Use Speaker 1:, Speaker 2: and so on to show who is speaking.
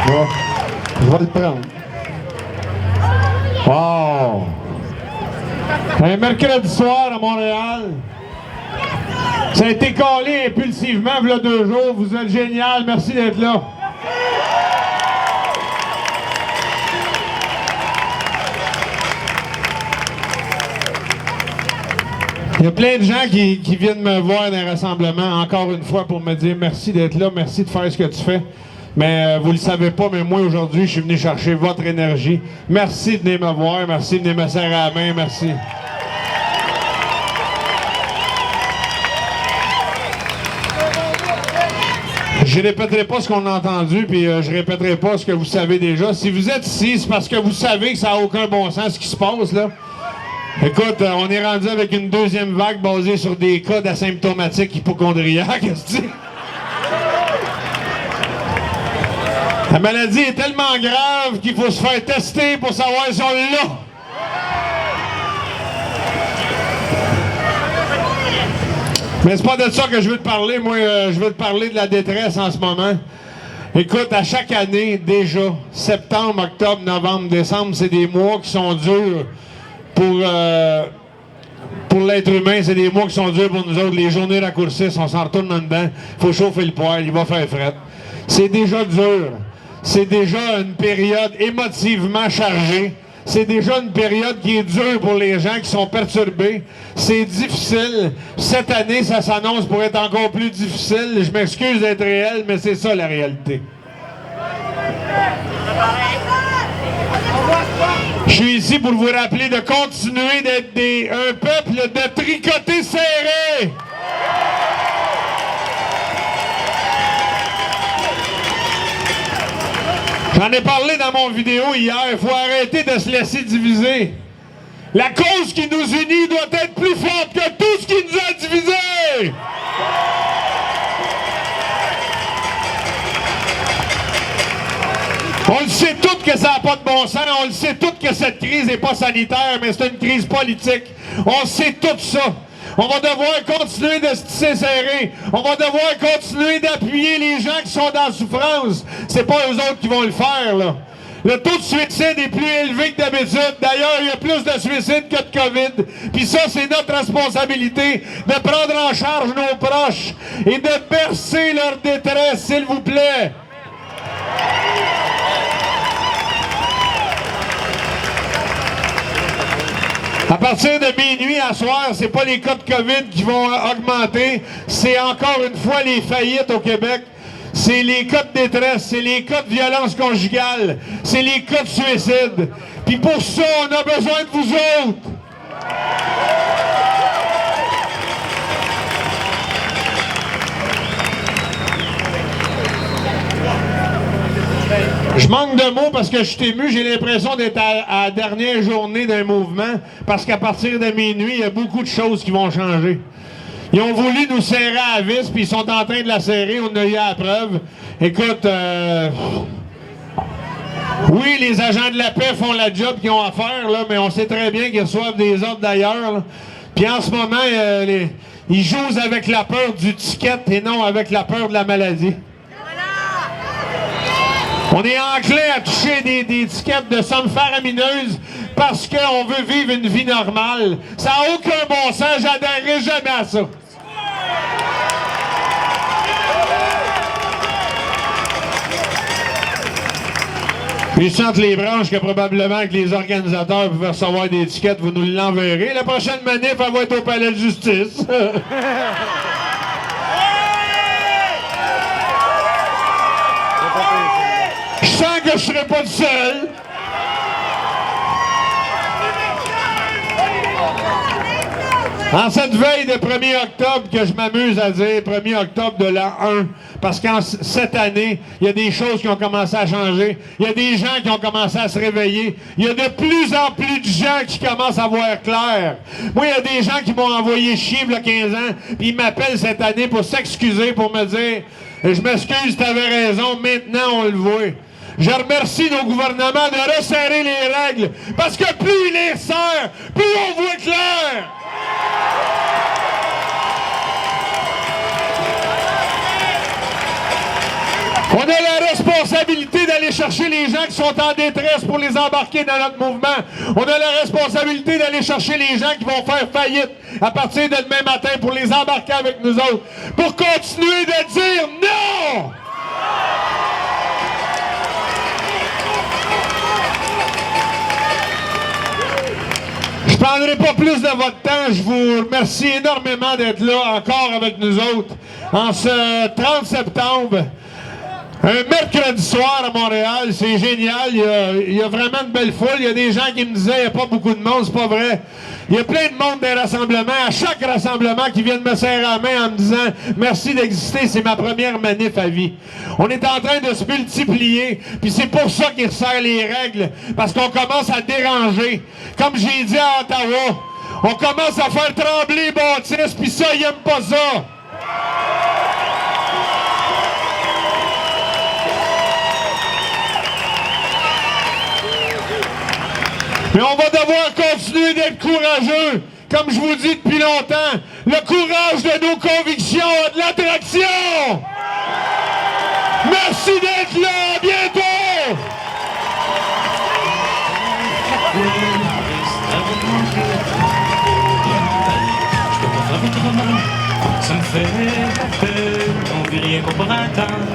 Speaker 1: Je vais le prendre. Wow! Un mercredi soir à Montréal. Ça a été collé impulsivement il y a 2 jours. Vous êtes génial. Merci d'être là. Il y a plein de gens qui viennent me voir dans un rassemblement, encore une fois, pour me dire merci d'être là, merci de faire ce que tu fais. Mais vous le savez pas, mais moi, aujourd'hui, je suis venu chercher votre énergie. Merci de venir me voir, merci de venir me serrer la main, merci. Je répéterai pas ce qu'on a entendu, puis je répéterai pas ce que vous savez déjà. Si vous êtes ici, c'est parce que vous savez que ça n'a aucun bon sens ce qui se passe, là. Écoute, on est rendu avec une 2e vague basée sur des cas d'asymptomatiques hypocondriaques, qu'est-ce que tu dis? La maladie est tellement grave qu'il faut se faire tester pour savoir si on l'a. Mais c'est pas de ça que je veux te parler. Moi, je veux te parler de la détresse en ce moment. Écoute, à chaque année, déjà, septembre, octobre, novembre, décembre, c'est des mois qui sont durs pour l'être humain. C'est des mois qui sont durs pour nous autres. Les journées raccourcissent, on s'en retourne en dedans. Il faut chauffer le poêle, il va faire fret. C'est déjà dur. C'est déjà une période émotivement chargée. C'est déjà une période qui est dure pour les gens qui sont perturbés. C'est difficile. Cette année, ça s'annonce pour être encore plus difficile. Je m'excuse d'être réel, mais c'est ça la réalité. Je suis ici pour vous rappeler de continuer d'être un peuple de tricotés serrés. J'en ai parlé dans mon vidéo hier, il faut arrêter de se laisser diviser. La cause qui nous unit doit être plus forte que tout ce qui nous a divisés. On le sait tous que ça n'a pas de bon sens, on le sait tous que cette crise n'est pas sanitaire, mais c'est une crise politique. On sait tout ça. On va devoir continuer de se tisser serré. On va devoir continuer d'appuyer les gens qui sont dans la souffrance. C'est pas eux autres qui vont le faire, là. Le taux de suicide est plus élevé que d'habitude. D'ailleurs, il y a plus de suicides que de COVID. Puis ça, c'est notre responsabilité de prendre en charge nos proches et de bercer leur détresse, s'il vous plaît. À partir de minuit à soir, c'est pas les cas de COVID qui vont augmenter, c'est encore une fois les faillites au Québec, c'est les cas de détresse, c'est les cas de violence conjugale, c'est les cas de suicide. Puis pour ça, on a besoin de vous autres. Je manque de mots parce que je suis ému. J'ai l'impression d'être à la dernière journée d'un mouvement parce qu'à partir de minuit, il y a beaucoup de choses qui vont changer. Ils ont voulu nous serrer à la vis, puis ils sont en train de la serrer. On a eu la preuve. Écoute, oui, les agents de la paix font la job qu'ils ont à faire, là, mais on sait très bien qu'ils reçoivent des ordres d'ailleurs. Puis en ce moment, ils jouent avec la peur du ticket et non avec la peur de la maladie. On est enclin à toucher des étiquettes de sommes faramineuses parce qu'on veut vivre une vie normale. Ça n'a aucun bon sens, j'adhérerai jamais à ça. Puis je chante les branches que probablement que les organisateurs pouvaient recevoir des étiquettes, vous nous l'enverrez. La prochaine manif, elle va être au palais de justice. Je sens que je serai pas le seul. En cette veille de 1er octobre, que je m'amuse à dire 1er octobre de l'an 1, parce qu'en cette année, il y a des choses qui ont commencé à changer, il y a des gens qui ont commencé à se réveiller, il y a de plus en plus de gens qui commencent à voir clair. Moi, il y a des gens qui m'ont envoyé chier il y a 15 ans, puis ils m'appellent cette année pour s'excuser, pour me dire « Je m'excuse, t'avais raison, maintenant on le voit ». Je remercie nos gouvernements de resserrer les règles, parce que plus ils les resserrent, plus on voit clair. On a la responsabilité d'aller chercher les gens qui sont en détresse pour les embarquer dans notre mouvement. On a la responsabilité d'aller chercher les gens qui vont faire faillite à partir de demain matin pour les embarquer avec nous autres. Pour continuer de dire non! Je ne prendrai pas plus de votre temps. Je vous remercie énormément d'être là encore avec nous autres en ce 30 septembre. Un mercredi soir à Montréal, c'est génial. Il y a vraiment une belle foule. Il y a des gens qui me disaient qu'il n'y a pas beaucoup de monde. C'est pas vrai. Il y a plein de monde des rassemblements. À chaque rassemblement, qui viennent me serrer la main en me disant « Merci d'exister, c'est ma première manif à vie. » On est en train de se multiplier. Puis c'est pour ça qu'ils resserrent les règles. Parce qu'on commence à déranger. Comme j'ai dit à Ottawa, on commence à faire trembler Baptiste. Puis ça, ils n'aiment pas ça. Mais on va devoir continuer d'être courageux. Comme je vous dis depuis longtemps, le courage de nos convictions a de l'attraction. Merci d'être là. À bientôt.
Speaker 2: Ça me fait peur, on vit rien qu'on pourra attendre.